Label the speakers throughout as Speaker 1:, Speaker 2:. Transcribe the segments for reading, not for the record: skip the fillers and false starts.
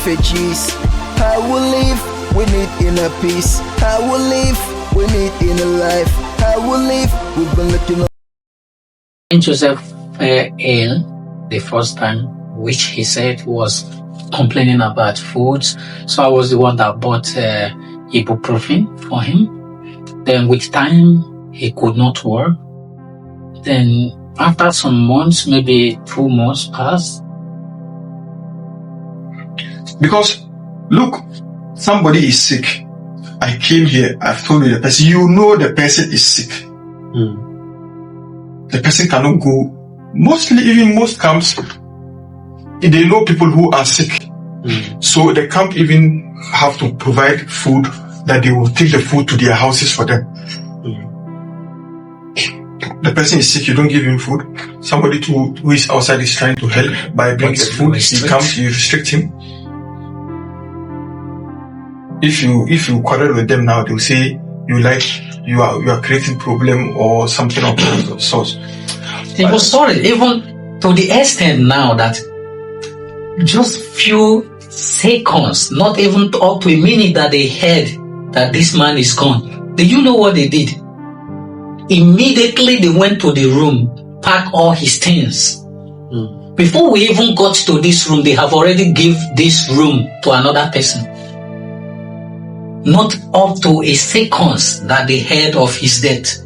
Speaker 1: refugees. How we live, we need inner peace. How we live, we need inner life. How we live, we've been looking on.
Speaker 2: Joseph fell ill the first time, which he said was complaining about foods. So I was the one that bought ibuprofen for him. Then with time, he could not work. Then after some months, maybe 2 months passed.
Speaker 3: Because, look, somebody is sick. I came here, I've told you the person, you know the person is sick. The person cannot go. Mostly, even most camps, they know people who are sick. So the camp even have to provide food, that they will take the food to their houses for them. The person is sick, you don't give him food. Somebody who is outside is trying to help by bringing food. He comes, you restrict him. If you quarrel with them now, they'll say you are creating problem or something of that sort.
Speaker 2: It was sorry, even to the extent now that just few seconds, not even up to a minute, that they heard that this man is gone. Do you know what they did? Immediately they went to the room, packed all his things. Before we even got to this room, they have already give this room to another person. Not up to a second that they heard of his death.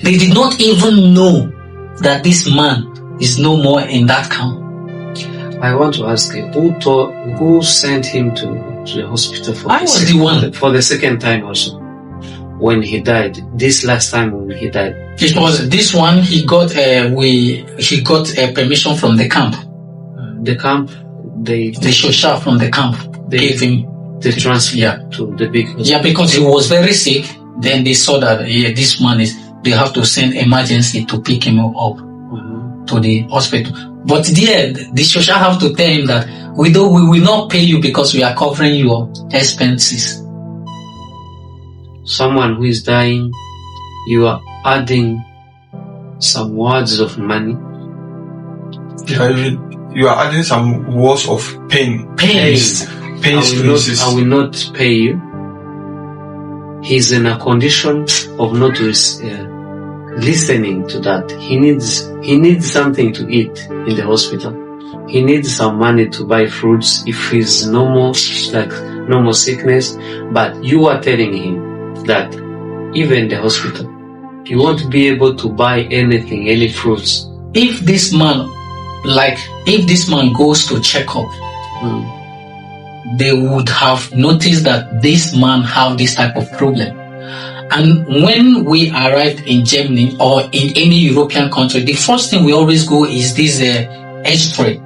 Speaker 2: They did not even know that this man is no more in that camp.
Speaker 4: I want to ask you, who sent him to the hospital for
Speaker 2: I was the one.
Speaker 4: For the second time also? When he died, this last time when he died.
Speaker 2: It was this one. He got permission from the camp.
Speaker 4: The camp,
Speaker 2: the social from the camp gave him
Speaker 4: the transfer to the big hospital.
Speaker 2: Yeah, because he was very sick. Then they saw that this man they have to send emergency to pick him up to the hospital. But there, the social have to tell him that we will not pay you because we are covering your expenses.
Speaker 4: Someone who is dying, you are adding some words of money.
Speaker 3: You are adding some words of pain.
Speaker 4: I will not pay you. He's in a condition of not listening to that. He needs something to eat in the hospital. He needs some money to buy fruits if he's normal sickness. But you are telling him that even the hospital, you won't be able to buy anything, any fruits.
Speaker 2: If this man goes to check up, they would have noticed that this man have this type of problem. And when we arrived in Germany or in any European country, the first thing we always go is this X-ray.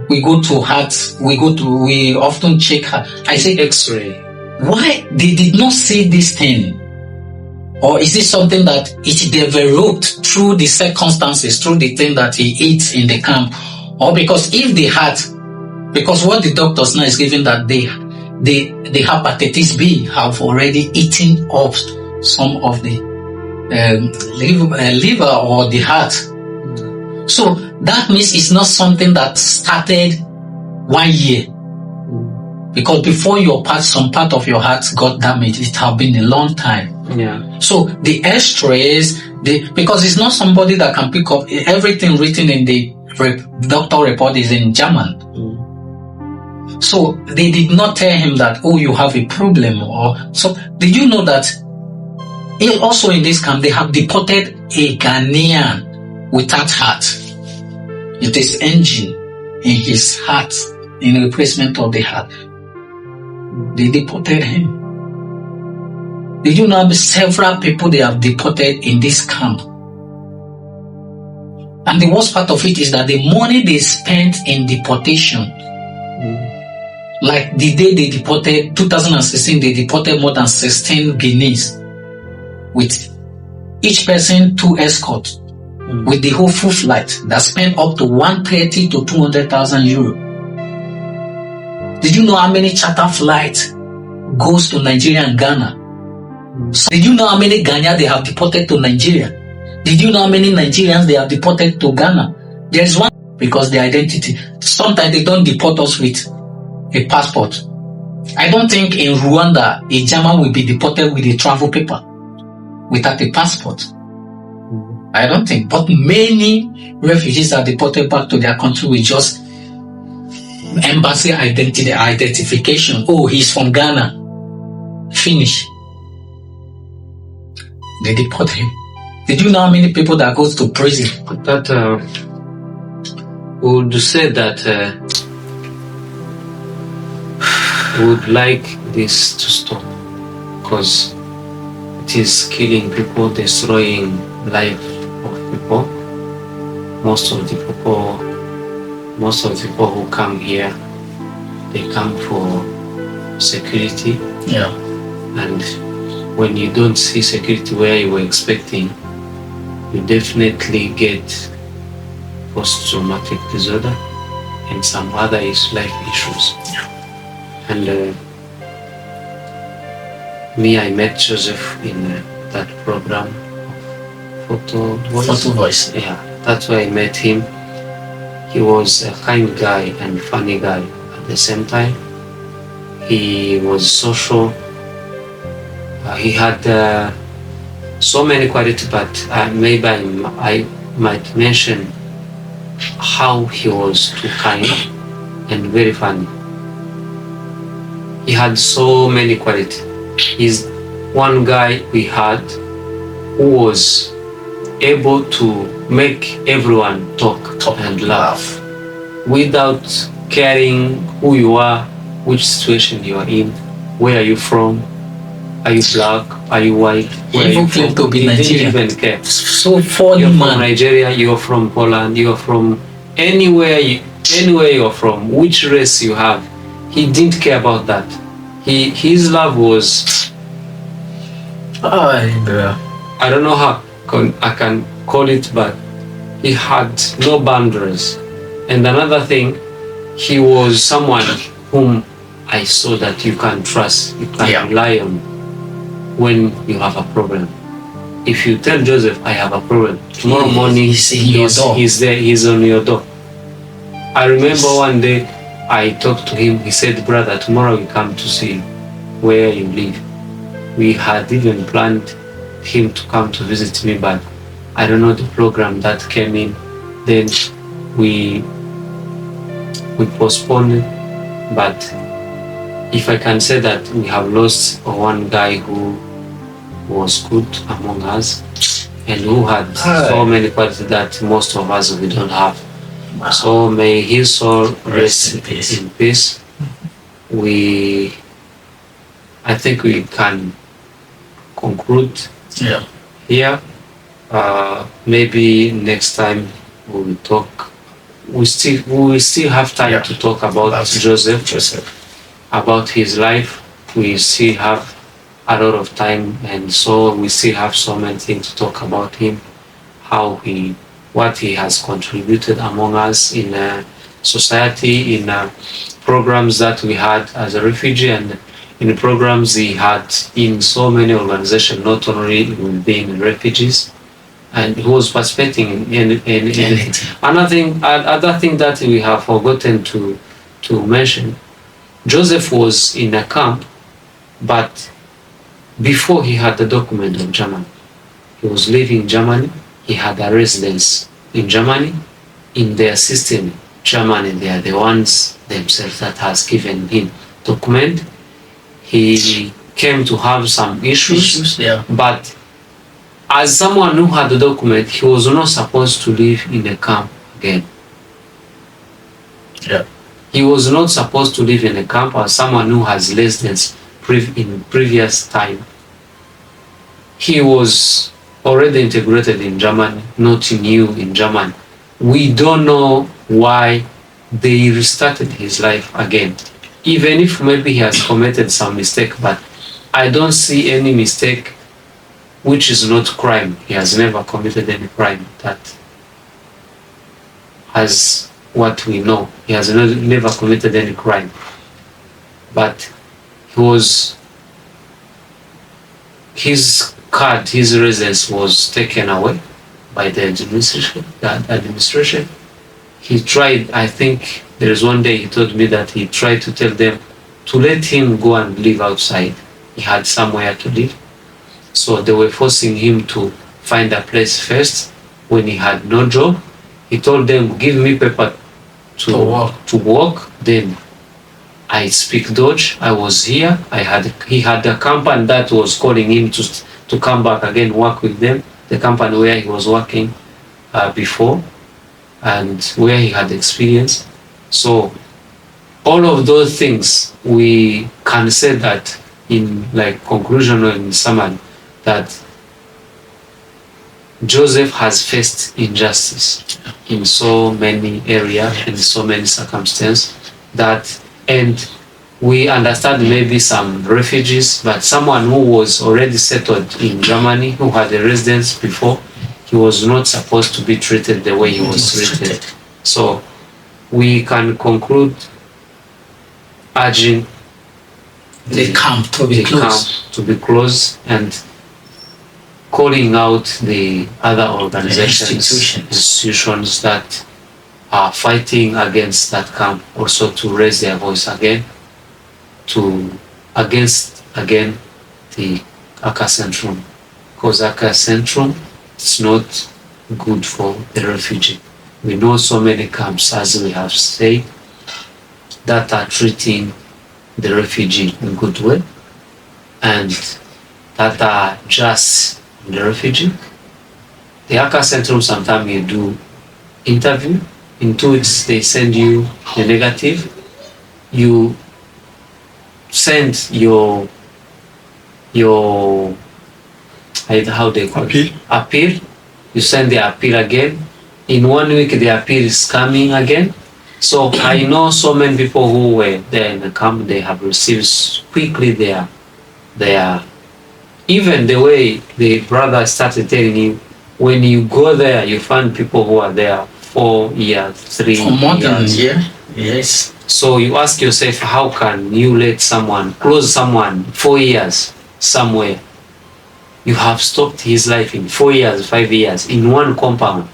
Speaker 2: We go to heart, we often check heart. I say X-ray. Why they did not see this thing? Or is it something that it developed through the circumstances, through the thing that he eats in the camp? Or because if they had, because what the doctors now is giving that the hepatitis B have already eaten up some of the liver or the heart. So that means it's not something that started 1 year. Because before some part of your heart got damaged, it have been a long time.
Speaker 4: Yeah.
Speaker 2: So the X-rays, because it's not somebody that can pick up everything written in the doctor report is in German. So they did not tell him that, oh, you have a problem. So did you know that also in this camp they have deported a Ghanaian without heart? It is engine in his heart in replacement of the heart. They deported him. Did you know several people they have deported in this camp? And the worst part of it is that the money they spent in deportation, like the day they deported, 2016, they deported more than 16 Guineas with each person 2 escorts with the whole full flight that spent up to 130 to 200,000 euro. Did you know how many charter flights goes to Nigeria and Ghana? So did you know how many Ghanaians they have deported to Nigeria? Did you know how many Nigerians they have deported to Ghana? There is one, because the identity. Sometimes they don't deport us with a passport. I don't think in Rwanda a German will be deported with a travel paper without a passport. I don't think. But many refugees are deported back to their country with just embassy identification. Oh, he's from Ghana. Finish. They deport him. Did you know how many people that goes to prison?
Speaker 4: That would say that would like this to stop, because it is killing people, destroying life of people. Most of the people who come here, they come for security.
Speaker 2: Yeah.
Speaker 4: And when you don't see security where you were expecting, you definitely get post-traumatic disorder and some other life issues.
Speaker 2: Yeah.
Speaker 4: And I met Joseph in that program, Photo
Speaker 2: Voice.
Speaker 4: Yeah, that's where I met him. He was a kind guy and funny guy at the same time. He was social. He had so many qualities, but maybe I might mention how he was too kind and very funny. He had so many qualities. He's one guy we had who was able to make everyone talk and laugh without caring who you are, which situation you are in, where are you from, are you black, are you white, where
Speaker 2: Even claim to be Nigerian.
Speaker 4: Didn't even care.
Speaker 2: So funny,
Speaker 4: You're
Speaker 2: man.
Speaker 4: from Nigeria, you're from Poland, you're from anywhere you're from, which race you have. He didn't care about that. His love was, I don't know how I can call it, but he had no boundaries. And another thing, he was someone whom I saw that you can trust, you can rely on when you have a problem. If you tell Joseph, I have a problem, tomorrow morning he's there, he's on your door. I remember one day I talked to him, he said, brother, tomorrow we come to see where you live. We had even planned him to come to visit me, but I don't know the program that came in. Then we postponed it. But if I can say that we have lost one guy who was good among us and who had so many qualities that most of us we don't have. So may his soul rest in peace. I think we can conclude here. Maybe next time we will talk. We still have time to talk about Joseph, about his life. We still have a lot of time, and so we still have so many things to talk about him, what he has contributed among us in society, in programs that we had as a refugee, and in the programs he had in so many organizations, not only within refugees, and he was participating in another thing that we have forgotten to mention. Joseph was in a camp, but before he had the document of Germany, he was living in Germany. He had a residence in Germany. In their system, Germany, they are the ones themselves that has given him document. He came to have some issues, but as someone who had the document, he was not supposed to live in a camp again. He was not supposed to live in a camp as someone who has residence in previous time. He was already integrated in Germany, not new in Germany. We don't know why they restarted his life again. Even if maybe he has committed some mistake, but I don't see any mistake which is not crime. He has never committed any crime that, as what we know, he has never committed any crime. But his card, his residence was taken away by the administration. He tried, I think there is one day he told me that he tried to tell them to let him go and live outside. He had somewhere to live. So they were forcing him to find a place first. When he had no job, he told them, give me paper to work. Then I speak Dutch. I was here. He had a company that was calling him to come back again, work with them. The company where he was working before and where he had experience. So all of those things, we can say that in like conclusion or in summary, that Joseph has faced injustice in so many areas, in so many circumstances, and we understand maybe some refugees, but someone who was already settled in Germany, who had a residence before, he was not supposed to be treated the way he was treated. So we can conclude urging
Speaker 2: the camp to be
Speaker 4: closed and calling out the other organizations, institutions that are fighting against that camp also to raise their voice again, against the Ankerzentrum, because Ankerzentrum is not good for the refugee. We know so many camps, as we have said, that are treating the refugee in good way and that are just the refugee. The Ankerzentrum, sometimes you do interview, in 2 weeks they send you the negative, you send your how they call it? Appeal. You send the appeal again. In 1 week the appeal is coming again. So I know so many people who were there in the camp, they have received quickly their even the way the brother started telling you, when you go there, you find people who are there 4 years, 3 years.
Speaker 2: More than a year. Yes.
Speaker 4: So you ask yourself, how can you let someone, close someone 4 years somewhere? You have stopped his life in 4 years, 5 years, in one compound.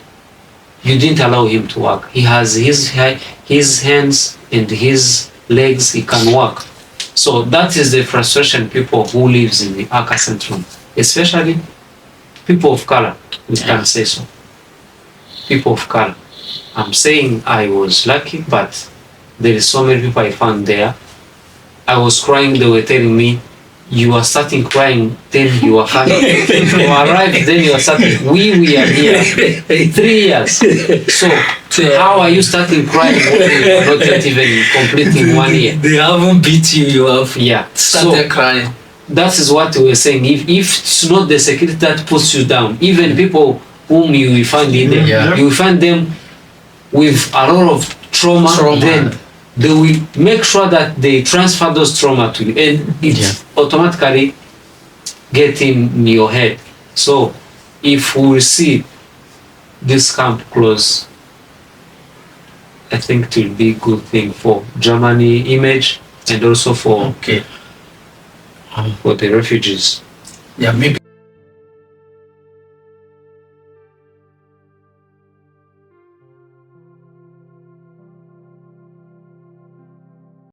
Speaker 4: You didn't allow him to work. He has his hands and his legs, he can work. So that is the frustration people who lives in the Ankerzentrum, especially people of color, we can say so. People of color. I'm saying I was lucky, but there is so many people I found there. I was crying, they were telling me, you are starting crying, then you are coming. You arrived, then you are starting. We are here 3 years. So how are you starting crying when you are not yet even completing 1 year?
Speaker 2: They haven't beat you, you have started crying.
Speaker 4: That is what we were saying. If it's not the security that puts you down, even people whom you will find in there, you will find them with a lot of trauma. Then they will make sure that they transfer those trauma to you, and it automatically get in your head. So if we will see this camp close, I think it will be a good thing for Germany image and also for the refugees.
Speaker 2: Yeah, maybe.